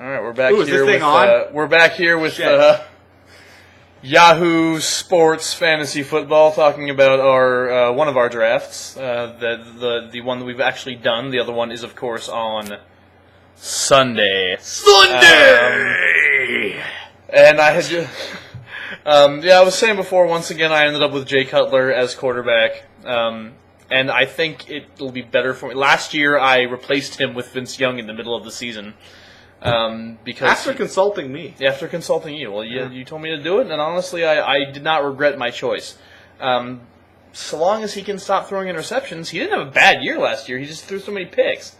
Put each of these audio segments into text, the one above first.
All right, we're back Ooh, here. Is this thing on? We're back here with Shit. Yahoo Sports Fantasy Football, talking about our one of our drafts. The one that we've actually done. The other one is, of course, on Sunday. And I had just, I was saying before. Once again, I ended up with Jay Cutler as quarterback. And I think it'll be better for me. Last year, I replaced him with Vince Young in the middle of the season. Because After consulting me. After consulting you. Well, you told me to do it, and honestly, I did not regret my choice. So long as he can stop throwing interceptions. He didn't have a bad year last year. He just threw so many picks.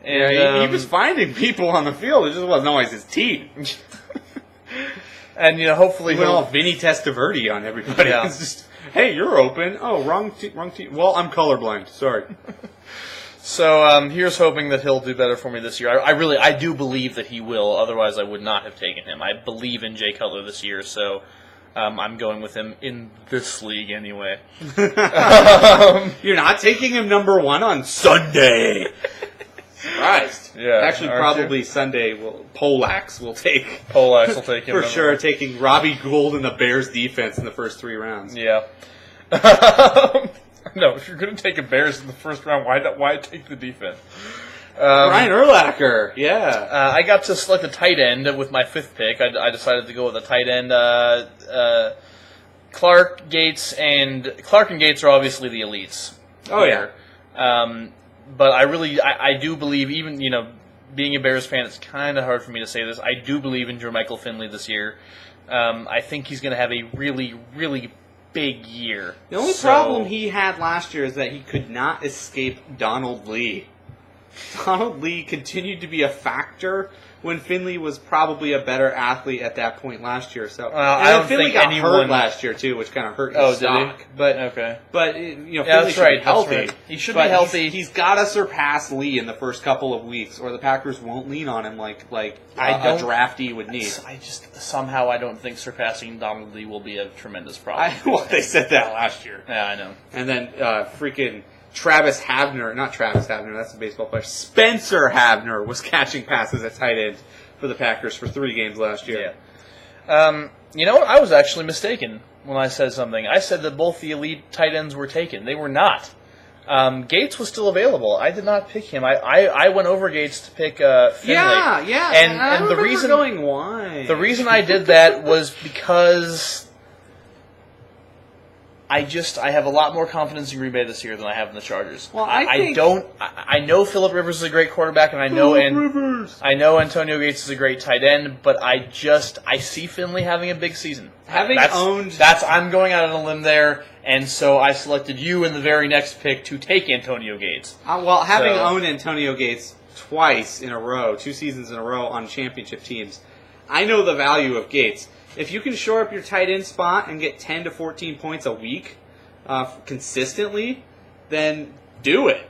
And, he was finding people on the field. It just wasn't always his team. And, hopefully Well, Vinny Testaverde on everybody. Yeah. It's just, hey, you're open. Oh, wrong team. Well, I'm colorblind. Sorry. So here's hoping that he'll do better for me this year. I do believe that he will. Otherwise, I would not have taken him. I believe in Jay Cutler this year, so I'm going with him in this league anyway. You're not taking him number one on Sunday. Surprised. Yeah, Actually, aren't probably you? Sunday. Polax will take. Poleax will take him For number sure, one. taking Robbie Gould and the Bears defense in the first 3 rounds. Yeah. No, if you're going to take a Bears in the first round, why take the defense? Ryan Urlacher, yeah. I got to select a tight end with my 5th pick. I decided to go with a tight end. Clark and Gates are obviously the elites. Oh, yeah. But I do believe, even, being a Bears fan, it's kind of hard for me to say this. I do believe in Jermichael Finley this year. I think he's going to have a really, really big year. The only problem he had last year is that he could not escape Donald Lee. Donald Lee continued to be a factor when Finley was probably a better athlete at that point last year. So I don't Finley think got anyone hurt last year too, which kind of hurt his stock. Did he? But okay. But Yeah, Finley that's should right. be healthy. That's right. He should But be healthy. He's got to surpass Lee in the first couple of weeks, or the Packers won't lean on him like a draftee would need. I don't think surpassing Donald Lee will be a tremendous problem. Well, they said that last year. Yeah, I know. And then freaking Travis Havner, not Travis Havner, that's a baseball player. Spencer Havner was catching passes at tight end for the Packers for 3 games last year. Yeah. You know what? I was actually mistaken when I said something. I said that both the elite tight ends were taken. They were not. Gates was still available. I did not pick him. I went over Gates to pick Finley. Yeah. And the reason why. The reason I did that was because I have a lot more confidence in Green Bay this year than I have in the Chargers. Well, I know Phillip Rivers is a great quarterback, and I know Antonio Gates is a great tight end, but I see Finley having a big season. I'm going out on a limb there, and so I selected you in the very next pick to take Antonio Gates. Having owned Antonio Gates twice in a row, 2 seasons in a row on championship teams, I know the value of Gates. If you can shore up your tight end spot and get 10 to 14 points a week consistently, then do it.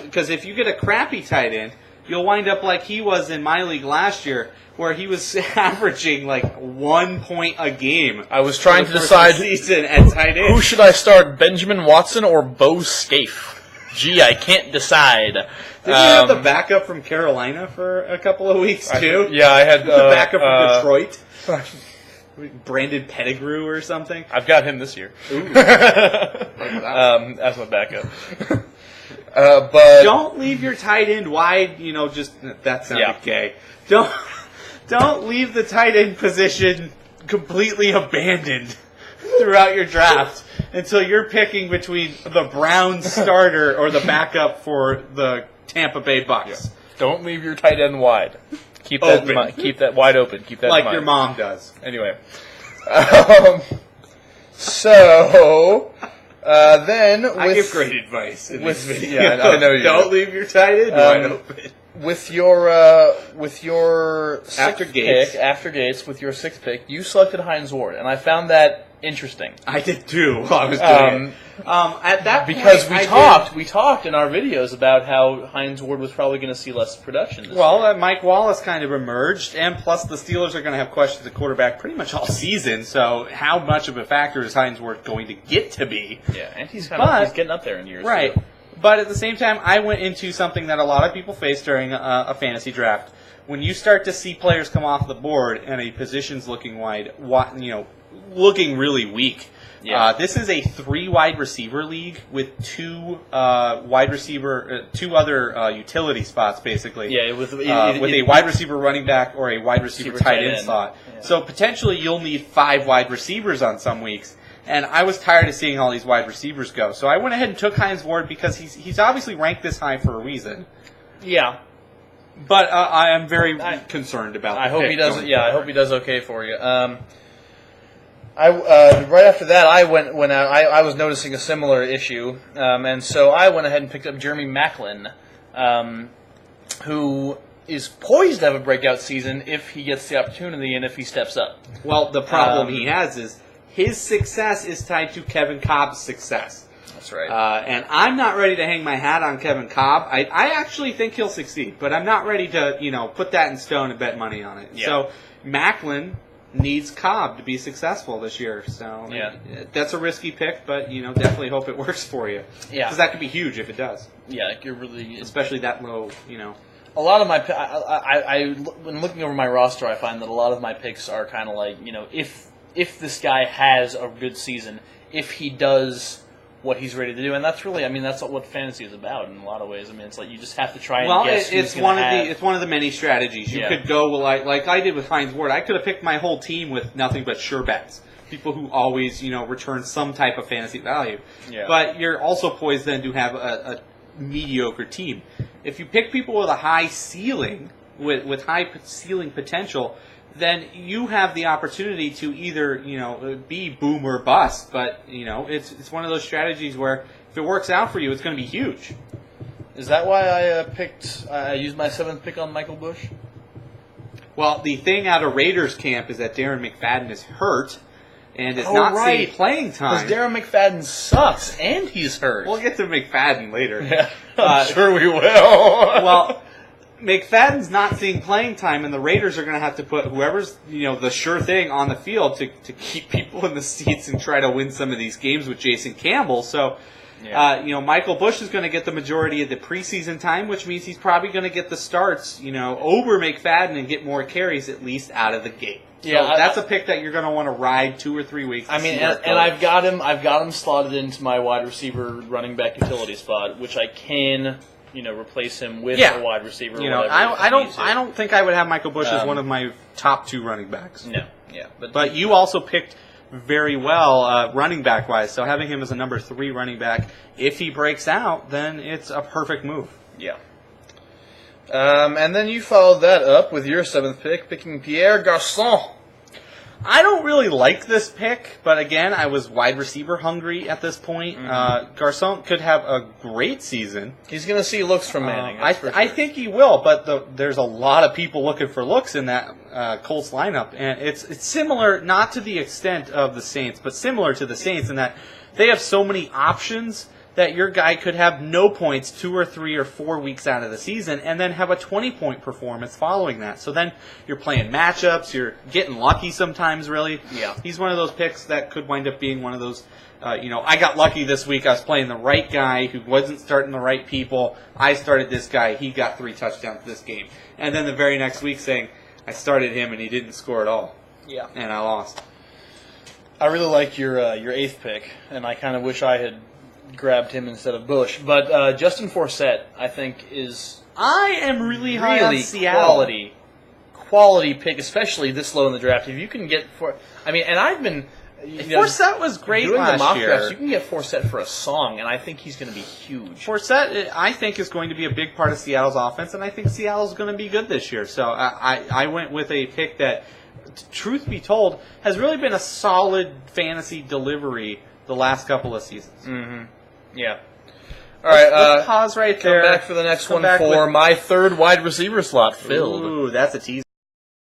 Because if you get a crappy tight end, you'll wind up like he was in my league last year, where he was averaging 1 point a game. I was trying to decide season at tight end. Who should I start, Benjamin Watson or Bo Scaife? Gee, I can't decide. Didn't you have the backup from Carolina for a couple of weeks, too? I had the backup from Detroit. Brandon Pettigrew or something. I've got him this year. As my backup. But don't leave your tight end wide. That sounded gay. Don't leave the tight end position completely abandoned throughout your draft until you're picking between the Browns starter or the backup for the Tampa Bay Bucks. Yeah. Don't leave your tight end wide. Keep that keep that wide open. Keep that like in mind. Your mom does. Anyway, so then I give great advice in this video. Yeah, I know you don't leave your tight end wide open. With your after Gates, with your 6th pick, you selected Hines Ward, and I found that interesting. I did too while I was doing it. At that point, because we talked in our videos about how Hines Ward was probably going to see less production this year. Mike Wallace kind of emerged, and plus the Steelers are going to have questions at quarterback pretty much all season, so how much of a factor is Hines Ward going to get to be? Yeah, and he's getting up there in years. Right. Too. But at the same time, I went into something that a lot of people face during a fantasy draft, when you start to see players come off the board and a position's looking looking really weak. Yeah. This is a 3 wide receiver league with 2 other utility spots, basically. Yeah, with a wide receiver running back or a wide receiver tight end slot. Yeah. So potentially you'll need 5 wide receivers on some weeks. And I was tired of seeing all these wide receivers go. So I went ahead and took Hines Ward because he's obviously ranked this high for a reason. Yeah. But I am very concerned about I hope he does. Yeah, I hope he does okay for you. Right after that, I was noticing a similar issue, and so I went ahead and picked up Jeremy Maclin, who is poised to have a breakout season if he gets the opportunity and if he steps up. Well, the problem he has is his success is tied to Kevin Cobb's success. That's right. And I'm not ready to hang my hat on Kevin Cobb. I actually think he'll succeed, but I'm not ready to put that in stone and bet money on it. Yeah. So Maclin needs Cobb to be successful this year. So that's a risky pick, but definitely hope it works for you. Yeah, because that could be huge if it does. Yeah, you're really, especially that low. A lot of my when looking over my roster, I find that a lot of my picks are kind of like if this guy has a good season, if he does what he's ready to do, and that's really, that's what fantasy is about in a lot of ways. It's like you just have to try and guess it's one of the many strategies. You could go like I did with Hines Ward. I could have picked my whole team with nothing but sure bets, people who always return some type of fantasy value. Yeah. But you're also poised then to have a mediocre team. If you pick people with a high ceiling, with high ceiling potential, then you have the opportunity to either, be boom or bust. But, it's one of those strategies where if it works out for you, it's going to be huge. Is that why I used my 7th pick on Michael Bush? Well, the thing out of Raiders camp is that Darren McFadden is hurt and is not seeing playing time. Because Darren McFadden sucks and he's hurt. We'll get to McFadden later. Yeah, I'm sure we will. Well, McFadden's not seeing playing time, and the Raiders are going to have to put whoever's the sure thing on the field to keep people in the seats and try to win some of these games with Jason Campbell. So, Michael Bush is going to get the majority of the preseason time, which means he's probably going to get the starts, over McFadden and get more carries at least out of the gate. So that's a pick that you're going to want to ride 2 or 3 weeks. And I've got him slotted into my wide receiver running back utility spot, which I can replace him with a wide receiver. I don't think I would have Michael Bush as one of my top 2 running backs. No, yeah, but you also picked very well running back wise. So having him as a number 3 running back, if he breaks out, then it's a perfect move. Yeah. And then you followed that up with your 7th pick, picking Pierre Garçon. I don't really like this pick, but again, I was wide receiver hungry at this point. Mm-hmm. Garçon could have a great season. He's going to see looks from Manning. I think he will, but there's a lot of people looking for looks in that Colts lineup, and it's similar, not to the extent of the Saints, but similar to the Saints in that they have so many options that your guy could have no points 2 or 3 or 4 weeks out of the season and then have a 20-point performance following that. So then you're playing matchups, you're getting lucky sometimes, really. Yeah. He's one of those picks that could wind up being one of those, I got lucky this week. I was playing the right guy who wasn't starting the right people. I started this guy. He got 3 touchdowns this game. And then the very next week saying, I started him and he didn't score at all. Yeah. And I lost. I really like your 8th pick, and I kind of wish I had grabbed him instead of Bush. But Justin Forsett, I think, is I am really high on Seattle. Quality pick, especially this low in the draft. If you can get and I've been Forsett was great doing last the mock year. drafts. You can get Forsett for a song, and I think he's going to be huge. Forsett, I think, is going to be a big part of Seattle's offense, and I think Seattle's going to be good this year. So I went with a pick that, truth be told, has really been a solid fantasy delivery the last couple of seasons. Mm-hmm. Yeah. All right. Let's pause right there. Come back for the next one for my 3rd wide receiver slot filled. Ooh, that's a teaser.